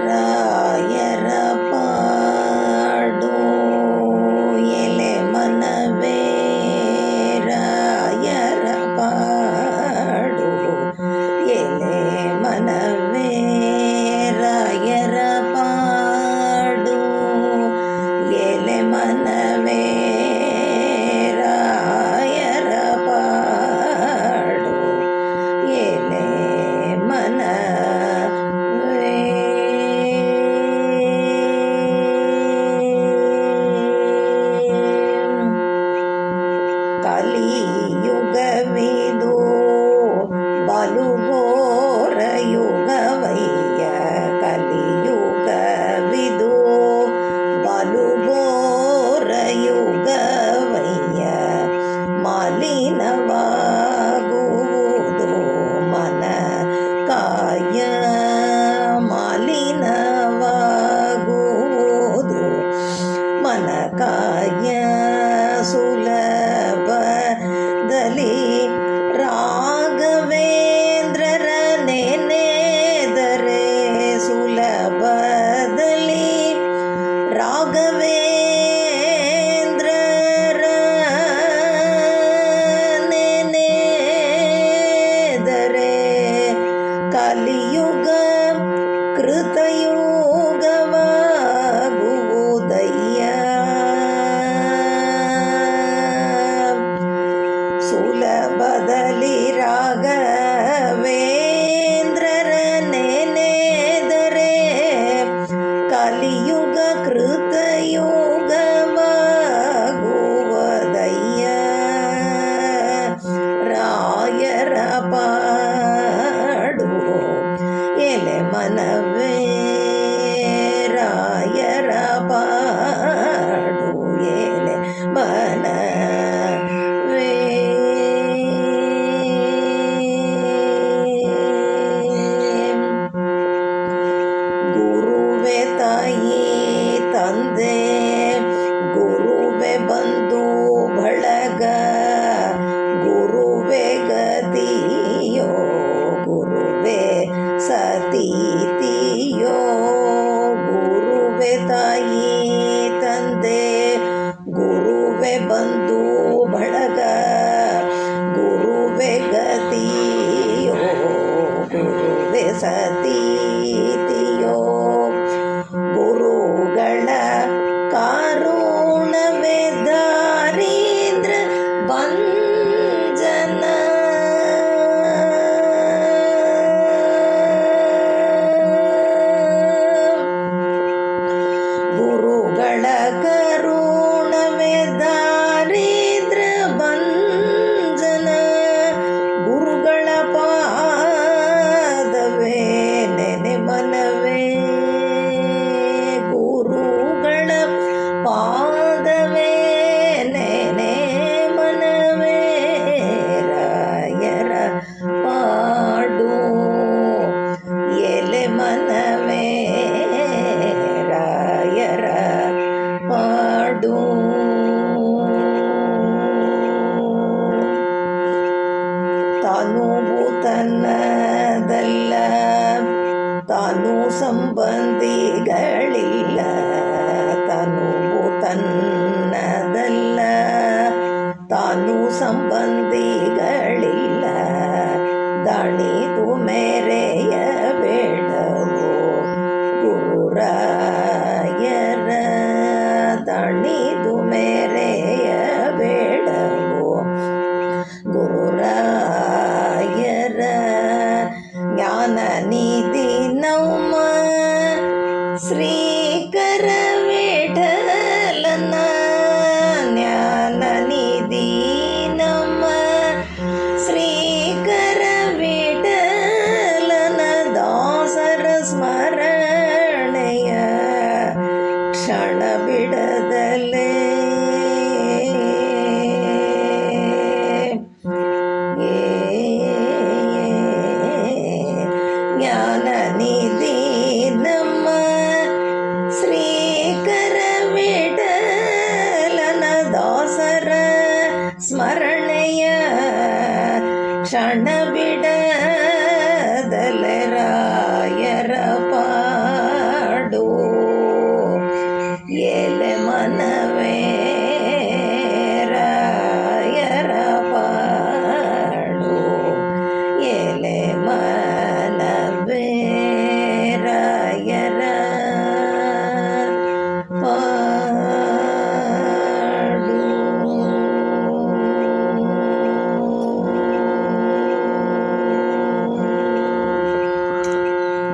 ರಾಯರ ಪಾಡು ಎಲೆ ಮನವೇ, ರಾಯರ ಪಾಡು ಎಲೆ ಮನವೇ, ರಾಯರ ಪಾಡು ಎಲೆ ಮನವೇ, ರಾಯರ ಪಾಡು ಎಲೆ ಮನವೇ. ಕಲಿಯುಗವಿದು ಬಲುಘೋರ ಯುಗವಯ್ಯ, ಕಲಿಯುಗವಿದು ಬಲುಘೋರ ಯುಗವಯ್ಯ, ಮಲಿನವಾಗುವುದು ಮನ ಕಾಯ, ಮಲಿನವಾಗುವುದು ಮನ ಕಾಯ, ಸುಲಭದಲ್ಲಿ ರಾಘವೇಂದ್ರರ ನೆನೆದರೆ, ಸುಲಭದಲ್ಲಿ ರಾಘವೇಂದ್ರರ ನೆನೆದರೆ, ಕಲಿಯುಗ ಕೃತಯುಗವಾಗುವುದಯ್ಯ, ಸುಲಭದಲ್ಲಿ ರಾಘವೇಂದ್ರರ ನೆನೆದರೆ, ಕಲಿಯುಗ ಕೃತಯುಗವಾಗುವುದಯ್ಯ, ರಾಯರ ಪಾಡು ಎಲೆ ಮನವೇ, ರಾಯರ ಪಾಡು ಎಲೆ ಮನವೇ. ಗುರುವೆ ತಾಯಿ ತಂದೆ, ಗುರುವೆ ಬಂಧು ಬಳಗ, ಗುರುವೆ ಗತಿಯೋ, ಗುರುವೆ ಸತೀತಿಯೋ, ಗುರುವೆ ತಾಯಿ ತಂದೆ, ಗುರುವೆ ಬಂಧು ಬಳಗ, ಗುರುವೆ ಗತಿಯೋ, ಗುರುವೆ ಸತೀತಿಯೋ, ಗುರುಗಳ ಕಾರುಣವೇ ದಾರೀಂದ್ರ ಭಂಜನ, ಗುರುಗಳ ಕರುಣವೇ ದಾರಿದ್ರ ಭಂಜನ, ಗುರುಗಳ ಪಾದವೇ ನೆನೆ ಮನವೇ, ಗುರುಗಳ ಪಾದವೇ ನೆನೆ ಮನವೇ, ರಾಯರ ಪಾಡು ಎಲೆ ಮನವೇ, ರಾಯರ ಪಾಡು. ತಾನುವು ತನ್ನದಲ್ಲ, ತಾನು ಸಂಬಂಧಿಗಳಿಲ್ಲ, ತಾನುವು ತನ್ನದಲ್ಲ, ತಾನು ಸಂಬಂಧಿಗಳಿಲ್ಲ, ದಣಿದು ಮೆರೆಯ ಬೇಡವೋ ಗುರುರಾಯರ, ದಣಿದು ಮೆರೆಯ ಬೇಡವೋ ಗುರುರಾಯರ, ಜ್ಞಾನ ನಿಧಿ ನಮ್ಮ ಶ್ರೀಕರ ವಿಠಲನ, ಜ್ಞಾನ ನಿಧಿ ನಮ್ಮ ಸ್ಮರಣೆಯ ಕ್ಷಣ ಬಿಡದೆ